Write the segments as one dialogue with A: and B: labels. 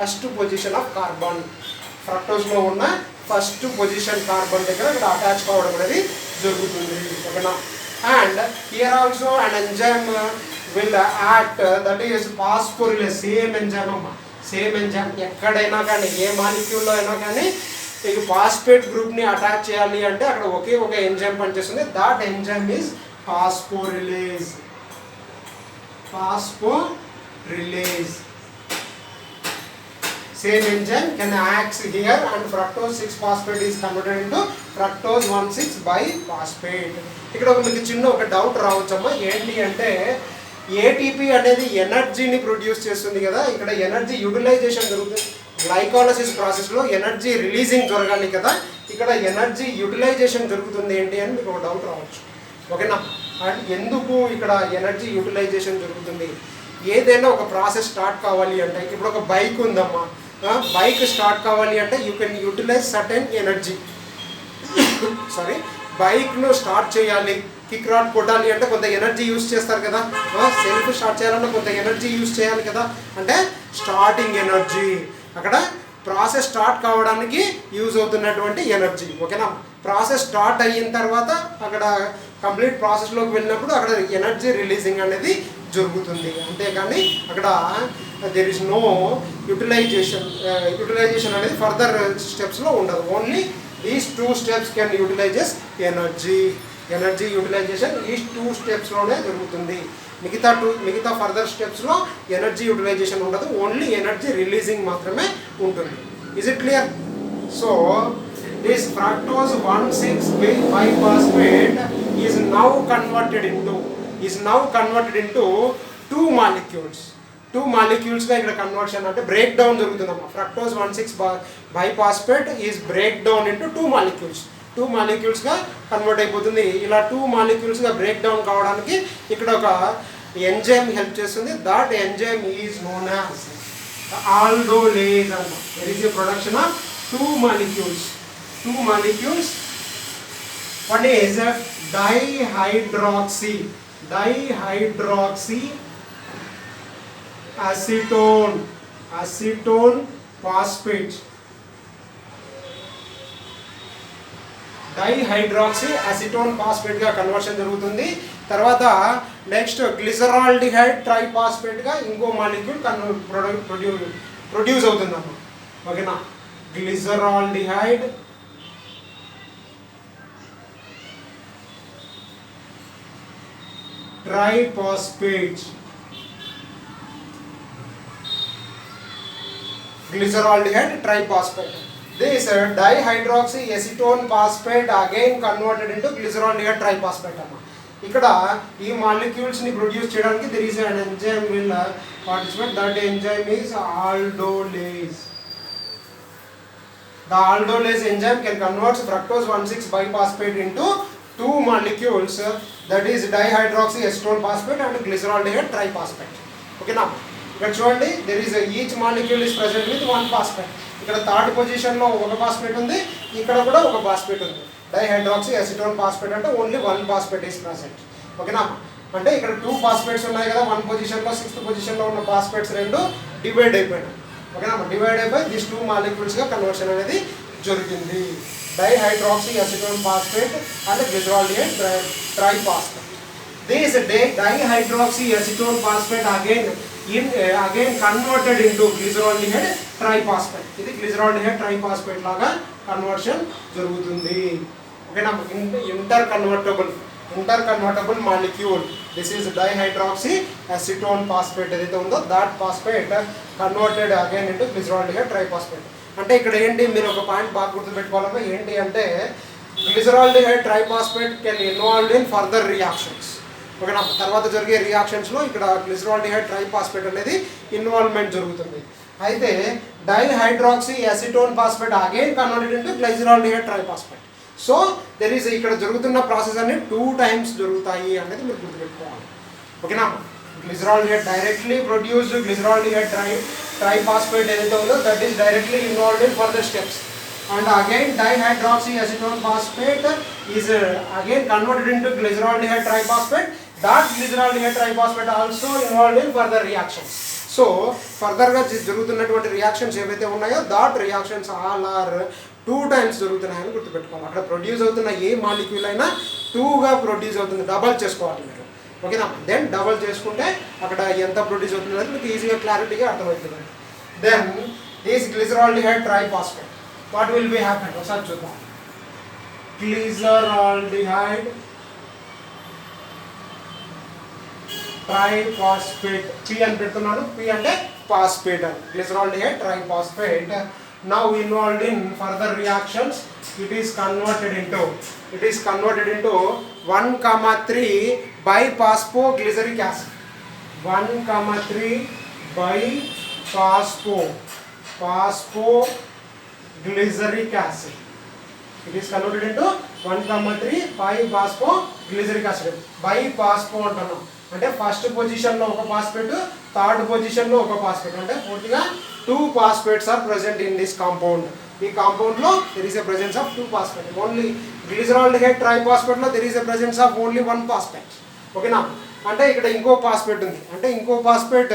A: First position of carbon ఫ్రక్టోజ్లో ఉన్న first position carbon దగ్గర ఇక్కడ అటాచ్ కావడం అనేది జరుగుతుంది ఓకేనా. And here also and enzyme will act that is phosphorylase same enzyme అమ్మ సేమ్ ఎంజైమ్ ఎక్కడైనా కానీ ఏ మాలిక్యూల్లో అయినా కానీ ఈ ఫాస్ఫేట్ గ్రూప్ని అటాచ్ చేయాలి అంటే అక్కడ ఒకే ఒక ఎంజైమ్ పనిచేస్తుంది. That enzyme is phosphorylase phosphorylase. Same enzyme can act here and fructose 6-phosphate is converted into fructose 1,6-biphosphate. ఇక్కడ మీకు చిన్న ఒక డౌట్ రావచ్చమ్మా, ఏంటి అంటే ఏటీపీ అనేది ఎనర్జీని ప్రొడ్యూస్ చేస్తుంది కదా, ఇక్కడ ఎనర్జీ యూటిలైజేషన్ జరుగుతుంది. గ్లైకాలసిస్ ప్రాసెస్లో ఎనర్జీ రిలీజింగ్ జరగాలి కదా, ఇక్కడ ఎనర్జీ యూటిలైజేషన్ జరుగుతుంది ఏంటి అని మీకు ఒక డౌట్ రావచ్చు ఓకేనా. అండ్ ఎందుకు ఇక్కడ ఎనర్జీ యూటిలైజేషన్ జరుగుతుంది? ఏదైనా ఒక ప్రాసెస్ స్టార్ట్ కావాలి అంటే, ఇప్పుడు ఒక బైక్ ఉందమ్మా, బైక్ స్టార్ట్ కావాలి అంటే you can utilise certain energy. Sorry, బైక్ను స్టార్ట్ చేయాలి, కిక్ రాడ్ కొట్టాలి అంటే కొంత ఎనర్జీ యూజ్ చేస్తారు కదా, సెల్ఫ్ స్టార్ట్ చేయాలన్నా కొంత ఎనర్జీ యూజ్ చేయాలి కదా, అంటే స్టార్టింగ్ ఎనర్జీ అక్కడ ప్రాసెస్ స్టార్ట్ కావడానికి యూజ్ అవుతున్నటువంటి ఎనర్జీ ఓకేనా. ప్రాసెస్ స్టార్ట్ అయిన తర్వాత అక్కడ కంప్లీట్ ప్రాసెస్లోకి వెళ్ళినప్పుడు అక్కడ ఎనర్జీ రిలీజింగ్ అనేది జరుగుతుంది, అంతేకాని అక్కడ దేర్ ఇస్ నో యూటిలైజేషన్ అనేది ఫర్దర్ స్టెప్స్లో ఉండదు. Only these 2 steps can utilises energy utilisation ఈ 2 స్టెప్స్లోనే జరుగుతుంది. మిగతా ఫర్దర్ స్టెప్స్లో ఎనర్జీ యూటిలైజేషన్ ఉండదు, ఓన్లీ ఎనర్జీ రిలీజింగ్ మాత్రమే ఉంటుంది. Is it clear? So this fructose 1,6-biphosphate is now converted into 2 molecules. 2 molecules గా ఇక్కడ కన్వర్షన్ అంటే బ్రేక్ డౌన్ జరుగుతుందమ్మా. Fructose 1,6-biphosphate is break down into 2 molecules. 2 molecules గా కన్వర్ట్ అయిపోతుంది. ఇలా 2 molecules గా బ్రేక్ డౌన్ కావడానికి ఇక్కడ ఒక ఎంజైమ్ హెల్ప్ చేస్తుంది. That enzyme is known as aldolase అన్నమాట. That is the production of 2 molecules. One is dihydroxy acetone phosphate. Dihydroxy acetone phosphate గా కన్వర్షన్ జరుగుతుంది. తర్వాత నెక్స్ట్ గ్లిసరాల్డిహైడ్ ట్రైఫాస్ఫేట్ గా ఇంకో మాలిక్యూల్ ప్రొడ్యూస్ అవుతుందమ్మా ఓకేనా. Glyceraldehyde triphosphate. Glyceraldehyde triphosphate. This dihydroxy acetone phosphate again converted into glyceraldehyde triphosphate amma. ఇక్కడ ఈ molecules ని ప్రొడ్యూస్ చేయడానికి there is an enzyme will participate. That enzyme is aldolase. The aldolase enzyme can convert fructose 1,6-biphosphate into 2 molecules, that is dihydroxy acetone phosphate and glyceraldehyde triphosphate. Okay now, ఇక్కడ చూడండి there is each molecule is present with 1 phosphate. ఇక్కడ third పొజిషన్లో ఒక phosphate ఉంది, ఇక్కడ కూడా ఒక phosphate ఉంది. డైహైడ్రాక్సీ అసిటోన్ ఫాస్ఫేట్ అంటే ఓన్లీ 1 ఫాస్ఫేట్ ఈస్ ప్రెసెంట్ ఓకేనా. అంటే ఇక్కడ 2 ఫాస్ఫేట్స్ ఉన్నాయి కదా, 1 పొజిషన్లో 6th పొజిషన్లో ఉన్న ఫాస్ఫేట్స్ రెండు డివైడ్ అయిపోయినాయి ఓకేనా. డివైడ్ అయిపోయి దిస్ 2 మాలిక్యూల్స్గా కన్వర్షన్ అనేది జరిగింది. Dihydroxy acetone phosphate and glyceraldehyde triphosphate. This dihydroxy acetone phosphate again converted into glyceraldehyde triphosphate. ఇది glyceraldehyde triphosphate లాగా కన్వర్షన్ జరుగుతుంది ఓకేనా. Inter convertible molecule this is dihydroxy acetone phosphate ఏదైతే ఉందో that phosphate converted again into glyceraldehyde triphosphate. అంటే ఇక్కడ ఏంటి, మీరు ఒక పాయింట్ బాగా గుర్తుపెట్టుకోవాలమ్మా, ఏంటి అంటే glyceraldehyde triphosphate can involve in further reactions ఓకేనా. తర్వాత జరిగే రియాక్షన్స్లో ఇక్కడ గ్లిసరాల్డిహైడ్ ట్రైఫాస్ఫేట్ అనేది ఇన్వాల్వ్మెంట్ జరుగుతుంది. అయితే dihydroxy acetone phosphate again converted into glyceraldehyde triphosphate. So there is ఇక్కడ జరుగుతున్న ప్రాసెస్ అన్ని 2 times జరుగుతాయి అనేది మీరు గుర్తుపెట్టుకోవాలి ఓకేనా. Glyceraldehyde directly produced glyceraldehyde triphosphate ఏదైతే ఉందో that is directly involved in further steps. And again dihydroxy acetone phosphate is again converted into glyceraldehyde triphosphate. That glyceraldehyde triphosphate also involved in further reactions. So ఫర్దర్గా జరుగుతున్నటువంటి reactions ఏవైతే ఉన్నాయో that reactions all are 2 times జరుగుతున్నాయని గుర్తుపెట్టుకోవాలి. అక్కడ produce అవుతున్న a molecule అయినా 2గా produce అవుతుంది, డబల్ చేసుకోవాలి మీరు. ఓకేనా? దెన్ డబల్ చేసుకుంటే అక్కడ ఎంత ప్రొడ్యూస్ అవుతుంది అనేది మీకు ఈజీగా క్లారిటీగా అర్థమవుతుంది. Then this glyceraldehyde triphosphate what will be happen ఒకసారి చూద్దాం. గ్లిసరాల్డిహైడ్ ట్రైఫాస్ఫేట్, పి అని పెడుతున్నాను, పి అంటే ఫాస్ఫేట్ అని, glyceraldehyde triphosphate. Now involved in further reactions, it is converted into 1,3 biphosphoglyceric acid. 1,3 biphosphoglyceric acid. It is converted into 1,3 biphosphoglyceric acid. Biphospho అంటున్నాం అంటే first పొజిషన్లో ఒక ఫాస్ఫేట్, థర్డ్ పొజిషన్లో ఒక ఫాస్ఫేట్, అంటే పూర్తిగా 2 phosphates are present in this compound. ఈ కాంపౌండ్లో there is a presence of 2 phosphate. Only glyceraldehyde ట్రైఫాస్ఫేట్లో there is a presence of only 1 phosphate. ఓకేనా? అంటే ఇక్కడ ఇంకో ఫాస్ఫేట్ ఉంది, అంటే ఇంకో ఫాస్ఫేట్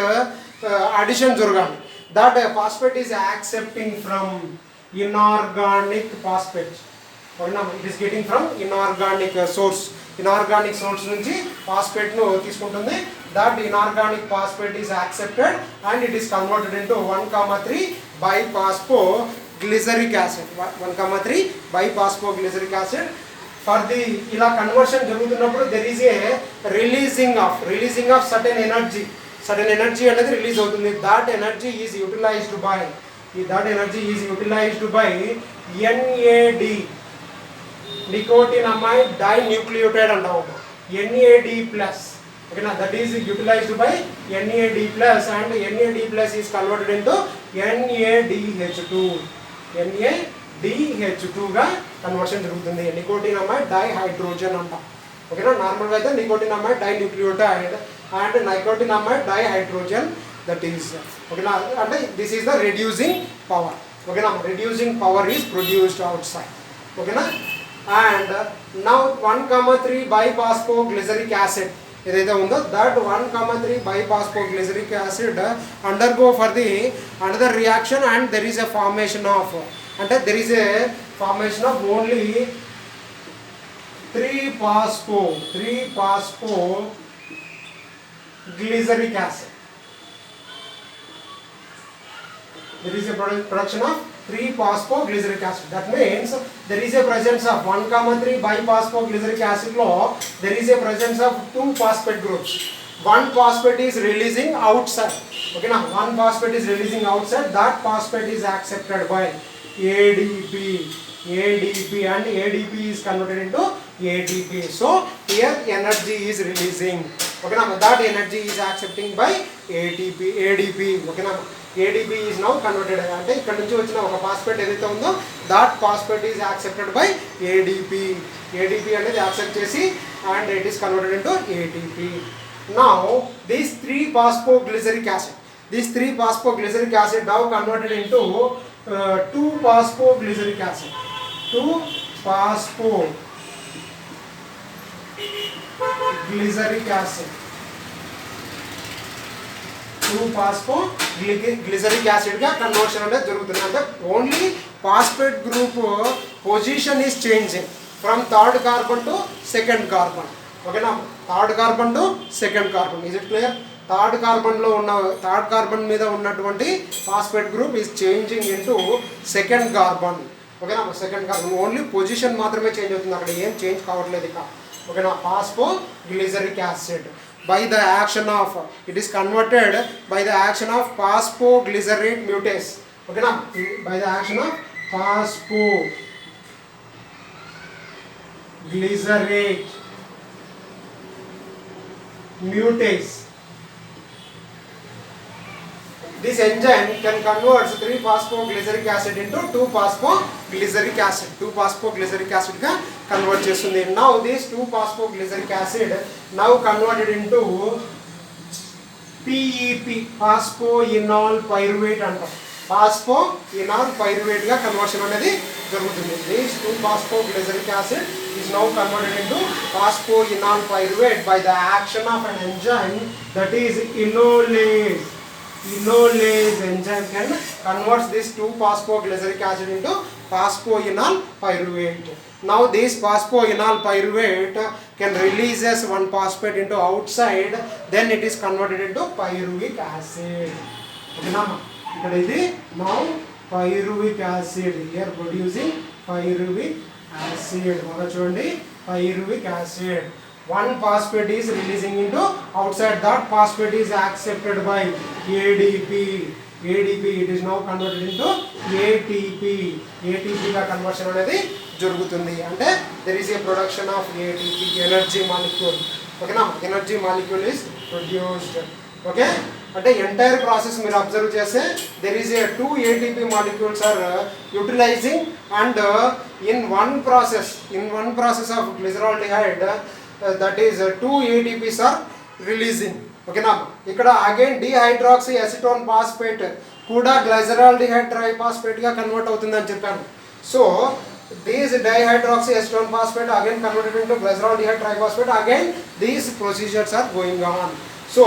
A: అడిషన్ జరగాలి. That phosphate is accepting from inorganic phosphate. ఓకేనా? It is getting from inorganic source. Inorganic source నుంచి ఫాస్ఫేట్ను తీసుకుంటుంది. That inorganic phosphate is accepted and it is converted into 1,3 biphosphoglyceric acid. 1,3 biphosphoglyceric acid. For the ila conversion jarugutunnappudu there is a releasing of certain energy అనేది release అవుతుంది. that energy is utilized by NAD, nicotinamide dinucleotide అంటాము, NAD+. Okay, now that is utilized by NAD plus and NAD plus is converted into NADH2. NADH2 గా conversion జరుగుతుంది. Nicotinamide dihydrogen అంట. ఓకేనా? నార్మల్గా అయితే nicotinamide dinucleotide and nicotinamide dihydrogen that is. ఓకేనా? అంటే this is the reducing power. ఓకేనా? Reducing power is produced outside. ఓకేనా? అండ్ నౌ 1,3 biphosphoglyceric acid ఏదైతే ఉందో that 1,3 biphosphoglyceric acid undergo for the another reaction and there is a formation of, అంటే there is a formation of only 3-phosphoglyceric acid. There is a production of 3-phosphoglyceric acid. That means there is a presence of 1,3 biphosphoglyceric acid law. There is a presence of 2 phosphate groups. One phosphate is releasing outside. Okay, now one phosphate is releasing outside. That phosphate is accepted by ADP and ADP is converted into ATP. So here energy is releasing. Okay, now that energy is accepting by ADP. Okay, now ADP is now converted. అంటే ఇక్కడ నుంచి వచ్చిన ఒక phosphate ఏదైతే ఉందో that phosphate is accepted by ADP అనేది accept చేసి and it is converted into ATP. Now these 3-phosphoglyceric acid now converted into 2-phosphoglyceric acid. 2-phosphoglyceric acid. 2-phosphoglyceric acid గా కన్వర్షన్ అనేది జరుగుతుంది. అంటే only phosphate group position is changing from third carbon to second carbon. ఓకేనా? Third carbon to second carbon. Is it clear? Third carbon మీద ఉన్నటువంటి phosphate group is changing into second carbon. ఓకేనా? Second carbon only position మాత్రమే change అవుతుంది, అక్కడ ఏం change కావట్లేదు ఇక. ఓకేనా? Phosphoglyceric acid by the action of, it is converted by the action of phosphoglycerate mutase. Okay na? By the action of phosphoglycerate mutase. This enzyme can convert 3-phosphoglyceric acid into 2-phosphoglyceric acid. 2-phosphoglyceric acid ga convert chestundi. Now this 2-phosphoglyceric acid now converted into PEP, phosphoenol pyruvate antam. Phosphoenol pyruvate ga conversion anedi jarugutundi. This 2-phosphoglyceric acid is now converted into phosphoenol pyruvate by the action of an enzyme that is enolase. enolase enzyme can converts this 2-phosphoglyceric acid into phosphoenol pyruvate. Now this phosphoenol pyruvate can releases 1-phosphate into outside, then it is converted into pyruvic acid. Okay, ఇక్కడ ఇది now pyruvic acid, here producing pyruvic acid. బాగా చూడండి, pyruvic acid. 1-phosphate is releasing into outside, that phosphate is accepted by ADP. It is now converted into ATP. ATP గా conversion అనేది జరుగుతుంది. అంటే there is a production of ATP, energy molecule. ఓకేనా, energy molecule is produced. Okay, అంటే entire process మీరు observe చేస్తే there is a 2 ATP molecules are utilizing, and in one process of glyceraldehyde that is 2 ATPs are releasing. ఓకేనా, ఇక్కడ again డిహైడ్రాక్సీ acetone phosphate కూడా గ్లైజరాల్డిహైడ్ triphosphate గా convert అవుతుందని చెప్పాను. So these dihydroxy acetone phosphate again converted into glyceraldehyde triphosphate, again these procedures are going on. So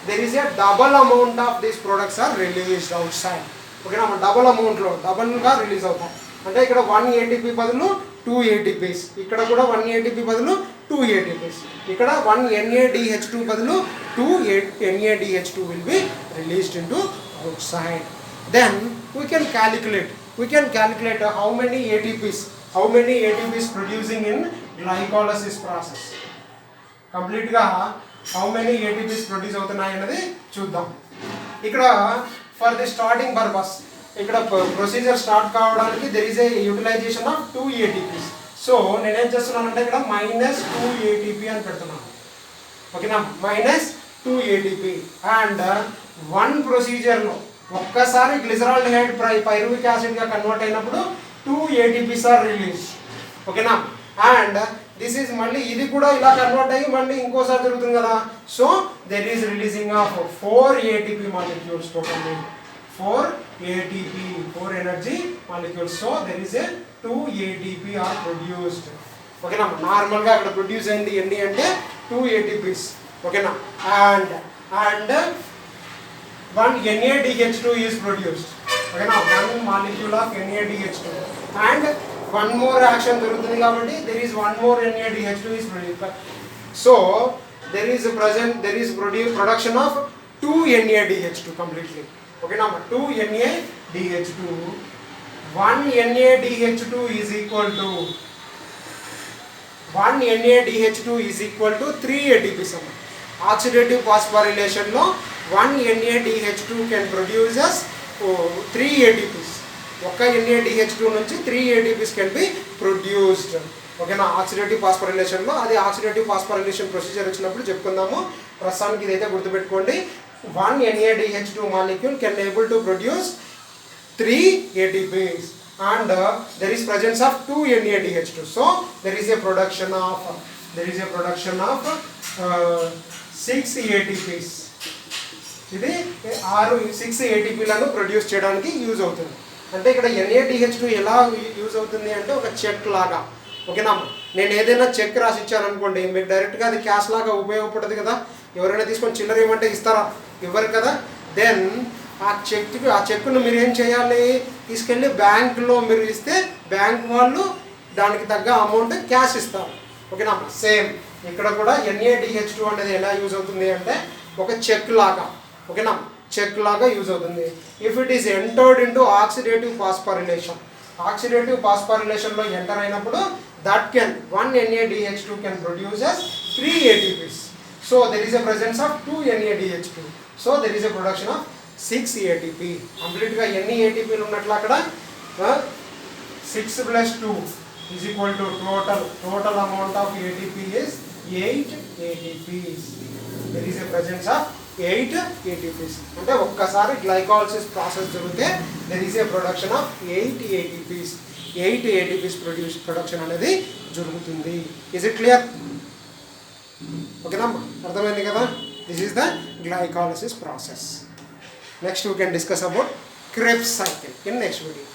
A: there is a double amount of these products are released outside. ఓకేనా, double అమౌంట్లో డబుల్గా release అవుతాయి. అంటే ఇక్కడ 1 ATP బదులు 2 ATPs, ఇక్కడ కూడా 1 ATP బదులు 2 ATPs, ఇక్కడ 1 NADH2 బదులు 2 NADH2 will be released into outside. Then we can calculate how many ATPs producing in glycolysis process. Complete గా how many ATPs produce అవుతున్నాయి అనేది చూద్దాం. ఇక్కడ for the starting purpose, ఇక్కడ ప్రొసీజర్ స్టార్ట్ కావడానికి there is a utilization of 2 ATPs. So నేనేం చేస్తున్నానంటే ఇక్కడ -2 ATP అని పెడుతున్నాను. ఓకేనా, -2 ATP అండ్ వన్ ప్రొసీజర్లో ఒక్కసారి గ్లిసరాల్డిహైడ్ పైరువిక్ యాసిడ్గా కన్వర్ట్ అయినప్పుడు 2 ATPs ఆర్ రిలీజ్. ఓకేనా, అండ్ దిస్ ఈజ్ మళ్ళీ ఇది కూడా ఇలా కన్వర్ట్ అయ్యి మళ్ళీ ఇంకోసారి జరుగుతుంది కదా. So there is releasing of 4 ATP molecules, totally 4 ATP, 4 energy molecules. So there is a 2 ATP are produced. ఓకేనా, నార్మల్గా అక్కడ ప్రొడ్యూస్ అయింది ఎన్ని అంటే 2 ATPs. ఓకేనా, అండ్ 1 NADH2 is produced. ఓకేనా, 1 molecule of NADH2 and one more action జరుగుతుంది కాబట్టి there is one more NADH2 is produced. So there is production of 2 NADH2 completely. ఓకేనా, 2 NADH2, 1 NADH2 is equal to 3 ATPs. Oxidative phosphorylation లో 1 NADH2 can produce us 3 ATPs. ఒక్క NADH2 నుంచి 3 ATPs can be produced. ఓకేనా, oxidative ఫాస్ఫోరైలేషన్లో అది oxidative phosphorylation procedure వచ్చినప్పుడు చెప్పుకుందాము. ప్రస్తుతానికి ఇదైతే గుర్తుపెట్టుకోండి, 1 NADH2 molecule can able to produce 3 ATPs and there is presence of 2 NADH2. So there is a production of 6 ATPs. ఇది 6 ATPలను produce చేయడానికి యూజ్ అవుతుంది. అంటే ఇక్కడ NADH2 ఎలా యూజ్ అవుతుంది అంటే ఒక చెక్ లాగా. ఓకేనా, నేను ఏదైనా చెక్ రాసి ఇచ్చాను అనుకోండి, మీకు డైరెక్ట్గా అది క్యాష్ లాగా ఉపయోగపడదు కదా. ఎవరైనా తీసుకొని చిల్లర ఇవ్వమంటే ఇస్తారా? ఇవ్వరు కదా. దెన్ ఆ చెక్ను మీరు ఏం చేయాలి, తీసుకెళ్ళి బ్యాంకులో మీరు ఇస్తే బ్యాంక్ వాళ్ళు దానికి తగ్గ అమౌంట్ క్యాష్ ఇస్తారు. ఓకేనా, సేమ్ ఇక్కడ కూడా NADH2 అనేది ఎలా యూజ్ అవుతుంది అంటే ఒక చెక్ లాగా. ఓకేనా, చెక్ లాగా యూజ్ అవుతుంది. If it is entered into oxidative ఫాస్ఫోరైలేషన్లో ఎంటర్ అయినప్పుడు that can 1 NADH2 can produces 3 ATPs. So there is a presence of 2 NADH2. So there is a production of 6 ATP. కంప్లీట్గా ఎన్ని ATPలు ఉన్నట్లు అక్కడ 6 + 2 is equal to total amount of ATP is 8 ATPs. There is a presence of 8 ATPs. అంటే ఒక్కసారి glycolysis process జరిగితే there is a production of 8 ATPs. 8 ATPs production అనేది జరుగుతుంది. Is it clear? ఓకేనా, అర్థమైంది కదా. This is the glycolysis process. Next we can discuss about Krebs cycle in next video.